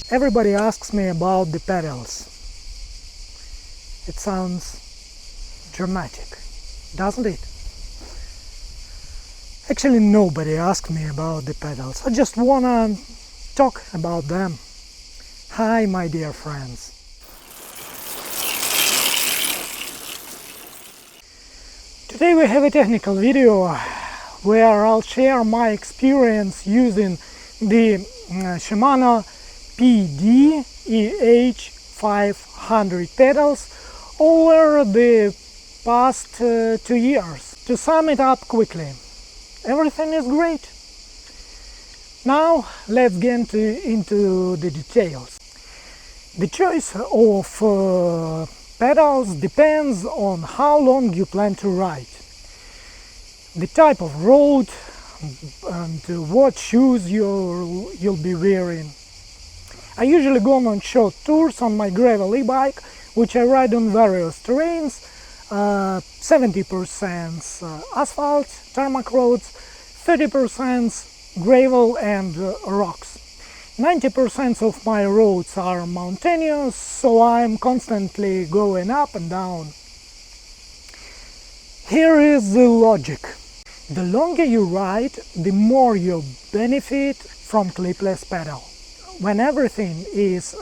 Everybody asks me about the pedals. It sounds dramatic, doesn't it? Actually, nobody asked me about the pedals. I just wanna talk about them. Hi, my dear friends. Today we have a technical video where I'll share my experience using the Shimano PD EH500 pedals over the past 2 years. To sum it up quickly, everything is great. Now let's get into the details. The choice of pedals depends on how long you plan to ride, the type of road, and what shoes you'll be wearing. I usually go on short tours on my gravel e-bike, which I ride on various terrains, 70% asphalt, tarmac roads, 30% gravel and rocks. 90% of my roads are mountainous, so I'm constantly going up and down. Here is the logic. The longer you ride, the more you benefit from clipless pedal. When everything is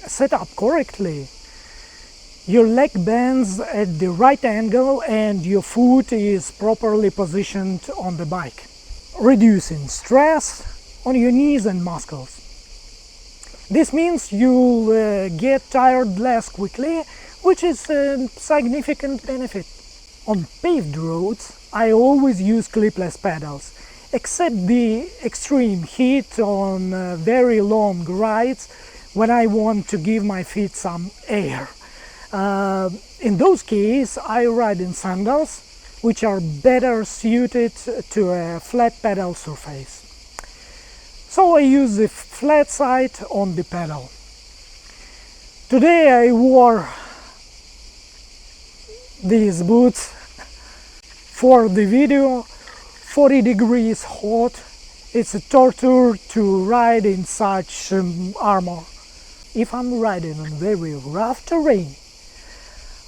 set up correctly, your leg bends at the right angle and your foot is properly positioned on the bike, reducing stress on your knees and muscles. This means you'll get tired less quickly, which is a significant benefit. On paved roads, I always use clipless pedals, except the extreme heat on very long rides when I want to give my feet some air. In those cases, I ride in sandals, which are better suited to a flat pedal surface. So I use the flat side on the pedal. Today I wore these boots for the video. 40 degrees hot. It's a torture to ride in such armor. If I'm riding on very rough terrain,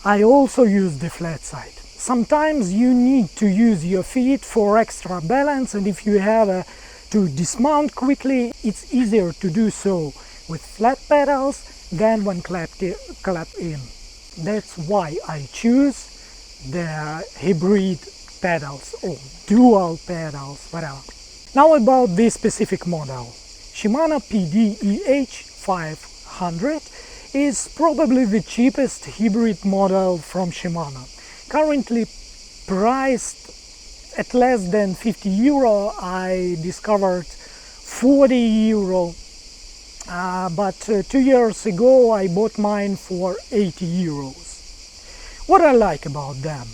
I also use the flat side. Sometimes you need to use your feet for extra balance, and if you have to dismount quickly, it's easier to do so with flat pedals than when clapped in. That's why I choose the hybrid pedals or dual pedals, whatever. Now about this specific model. Shimano PD EH500 is probably the cheapest hybrid model from Shimano. Currently priced at less than 50 euro, I discovered 40 euro, but 2 years ago I bought mine for 80 euros. What I like about them?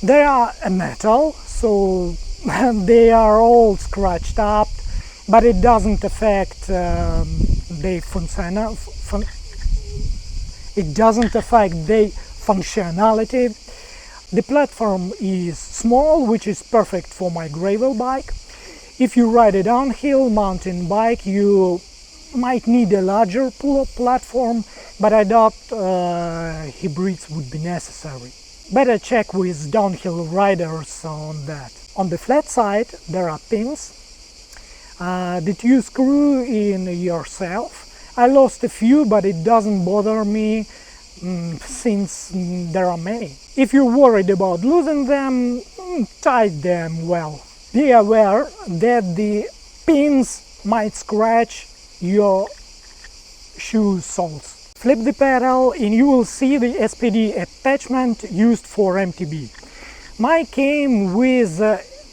They are a metal, so they are all scratched up, but it doesn't affect their functionality. The platform is small, which is perfect for my gravel bike. If you ride a downhill mountain bike, you might need a larger platform, but I doubt hybrids would be necessary. Better check with downhill riders on that. On the flat side, there are pins that you screw in yourself. I lost a few, but it doesn't bother me since there are many. If you're worried about losing them, tie them well. Be aware that the pins might scratch your shoe soles. Flip the pedal and you will see the SPD attachment used for MTB. Mine came with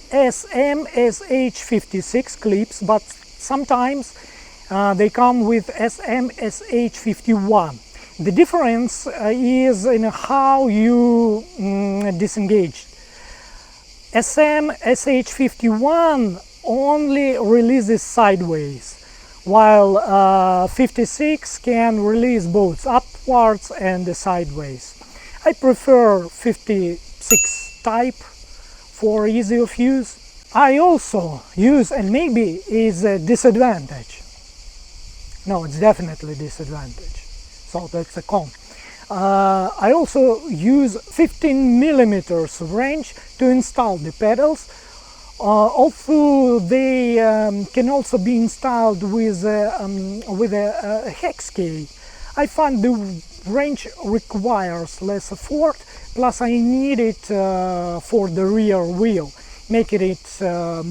SM-SH56 clips, but sometimes they come with SM-SH51. The difference is in how you disengage. SM-SH51 only releases sideways, while 56 can release both upwards and sideways. I prefer 56 type for ease of use. I also use, and maybe is a disadvantage, No, it's definitely a disadvantage. So that's a con. I also use 15 millimeters range to install the pedals. Although they can also be installed with a hex key, I find the range requires less effort, plus I need it for the rear wheel, making it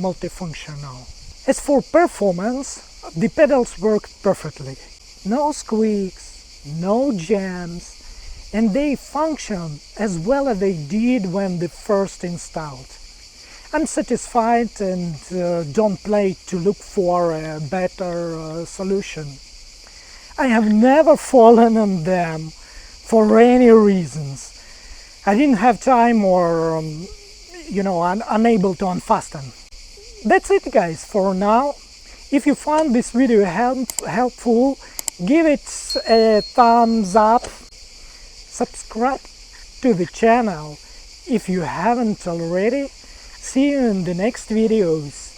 multifunctional. As for performance, the pedals work perfectly. No squeaks, no jams, and they function as well as they did when they first installed. I'm satisfied and don't play to look for a better solution. I have never fallen on them for any reasons. I didn't have time or, unable to unfasten. That's it, guys, for now. If you found this video helpful, give it a thumbs up. Subscribe to the channel if you haven't already. See you in the next videos.